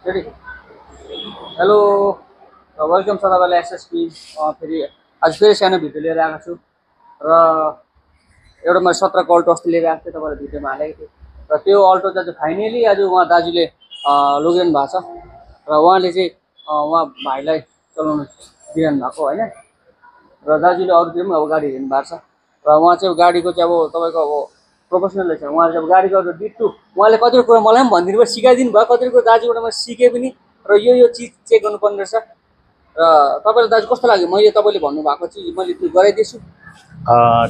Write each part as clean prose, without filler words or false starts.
ready hello welcome छ तपाईँलाई SSP फेरि आज फेरि सानो भिडियो लिएर आएको छु र एउटा मैले 17 को अल्टो अस्ति लिएर आएको थिएँ तपाईँलाई भिडियोमा हालेको थिएँ र त्यो अल्टो चाहिँ फाइनली आज उहाँ दाजुले लगिरहनु भएको छ र उहाँले चाहिँ उहाँ भाइलाई चलाउनु दिइरहनु भएको होइन र दाजुले अरूतिर पनि अब गाडी हेर्नु भएको छ र उहाँ चाहिँ गाडीको चाहिँ अब तपाईँको अब प्रोफेसनल रहेछ उहाँले चाहिँ अब गाडीको अब डिटु उहाँले कतिवटा कुरा मलाई पनि भनिदिनु भयो सिकाइदिनु भयो कतिवटा कुरा दाजुबाट मैले सिकेँ पनि र यो चिज चेक गर्नुपर्ने रहेछ र तपाईँलाई दाजु कस्तो लाग्यो मैले तपाईँले भन्नुभएको चिज मैले त्यो गराइदिएछु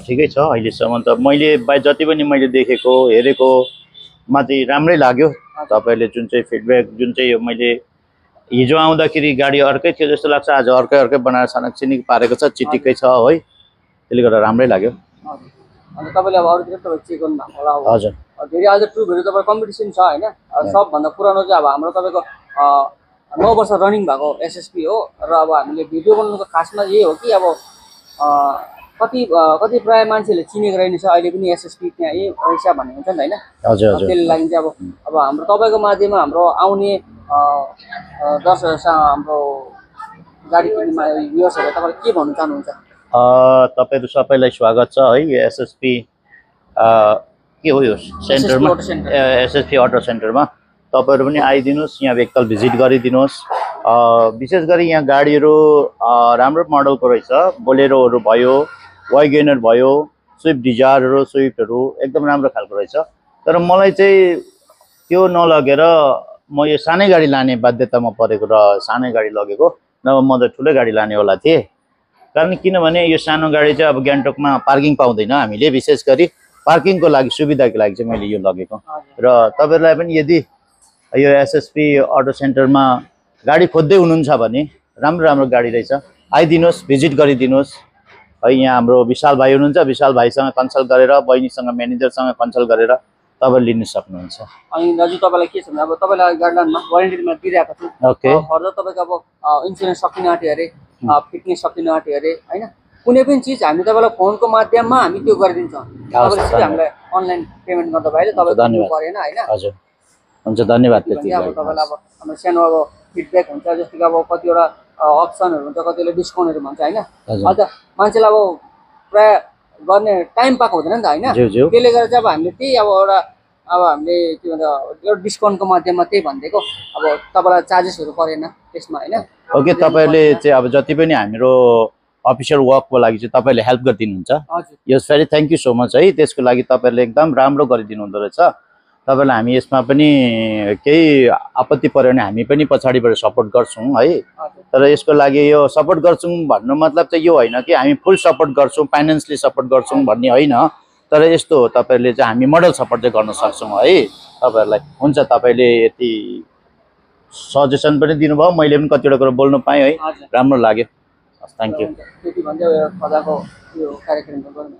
ठिकै छ अहिलेसम्म त मैले जति पनि मैले देखेको हेरेकोमा चाहिँ राम्रै लाग्यो तपाईँले जुन चाहिँ फिडब्याक जुन चाहिँ मैले हिजो आउँदाखेरि गाडी अर्कै थियो जस्तो लाग्छ आज अर्कै बनाएर छानक पारेको छ चिटिकै छ है त्यसले गर्दा राम्रै लाग्यो अनि तपाईँले अब अरूतिर तपाईँ चेक गर्नुभएको होला हजुर धेरै आज ट्रुबहरू तपाईँ कम्पिटिसन छ होइन सबभन्दा पुरानो चाहिँ अब हाम्रो तपाईँको 9 वर्ष रनिङ भएको एसएसपी हो र अब हामीले भिडियो बनाउनुको खासमा यही हो कि अब कति प्राय मान्छेहरूले चिनेको रहेछ अहिले पनि एसएसपी त्यहाँ यही रहेछ भन्ने हुन्छ नि होइन त्यसले लागि चाहिँ अब हाम्रो तपाईँको माध्यममा हाम्रो आउने दर्शकहरूसँग हाम्रो गाडी किन्ने भ्युअर्सहरूलाई तपाईँले के भन्नु चाहनुहुन्छ तपाईँहरू सबैलाई स्वागत छ है एसएसपी के हो यो सेन्टरमा एसएसपी अटो सेन्टरमा तपाईँहरू पनि आइदिनुहोस् यहाँ एकताल भिजिट गरिदिनुहोस् विशेष गरी यहाँ गाडीहरू राम्रो मोडलको रहेछ बोलेरोहरू भयो वाइगेनर भयो स्विफ्ट डिजायरहरू स्विफ्टहरू एकदम राम्रो खालको रहेछ तर मलाई चाहिँ त्यो नलगेर म यो सानै गाडी लाने बाध्यतामा परेको र सानै गाडी लगेको नभए म त ठुलै गाडी लानेवाला थिएँ कारण किनभने यो सानो गाडी चाहिँ अब गान्तोकमा पार्किङ पाउँदैन हामीले विशेष गरी पार्किङको लागि सुविधाको लागि चाहिँ मैले यो लगेको र तपाईँहरूलाई पनि यदि यो एसएसपी अटो सेन्टरमा गाडी खोज्दै हुनुहुन्छ भने राम्रो राम्रो गाडी रहेछ आइदिनुहोस् भिजिट गरिदिनुहोस् है यहाँ हाम्रो विशाल भाइ हुनुहुन्छ विशाल भाइसँग कन्सल्ट गरेर बहिनीसँग म्यानेजरसँग कन्सल्ट गरेर तपाईँ लिन सक्नुहुन्छ अनि दाजु तपाईँलाई के छ भने अब तपाईँलाई गाडीमा वारेन्टीमा दिइरहेको छु ओके फर्दर तपाईँको अब इन्सुरेन्स सकिन आँट्यो अरे फिटनेस सकिन आँट्यो अरे होइन कुनै पनि चिज हामी तपाईँलाई फोनको माध्यममा हामी त्यो गरिदिन्छौँ तपाईँले हामीलाई अनलाइन पेमेन्ट गर्दा भइहाल्यो तपाईँको परेन होइन हजुर हुन्छ धन्यवाद त्यति अब तपाईँलाई अब हाम्रो सानो अब फिडब्याक हुन्छ जस्तो कि अब कतिवटा अप्सनहरू हुन्छ कतिवटा डिस्काउन्टहरू भन्छ होइन अझ मान्छेलाई अब प्राय गर्ने टाइम पाएको हुँदैन नि त होइन त्यसले गर्दा चाहिँ अब हामीले त्यही अब एउटा अब हामीले के भन्छ एउटा डिस्काउन्टको माध्यममा त्यही भनिदिएको अब तपाईँलाई चार्जेसहरू परेन त्यसमा होइन ओके तपाईँले चाहिँ अब जति पनि हाम्रो अफिसियल वर्कको लागि चाहिँ तपाईँले हेल्प गरिदिनुहुन्छ यस very thank you so much है त्यसको लागि तपाईँहरूले एकदम राम्रो गरिदिनु हुँदो रहेछ तपाईँलाई हामी यसमा पनि केही आपत्ति पऱ्यो भने हामी पनि पछाडिबाट सपोर्ट गर्छौँ है तर यसको लागि यो सपोर्ट गर्छौँ भन्नु मतलब चाहिँ यो होइन कि हामी फुल सपोर्ट गर्छौँ फाइनेन्सली सपोर्ट गर्छौँ भन्ने होइन तर यस्तो हो तपाईँहरूले चाहिँ हामी मोडल सपोर्ट चाहिँ गर्न सक्छौँ है तपाईँहरूलाई हुन्छ तपाईँले यति सजेसन पनि दिनुभयो मैले पनि कतिवटा कुरा बोल्नु पाएँ है राम्रो लाग्यो थ्याङ्क यू त्यति भन्दै खजाको यो कार्यक्रम गर्नु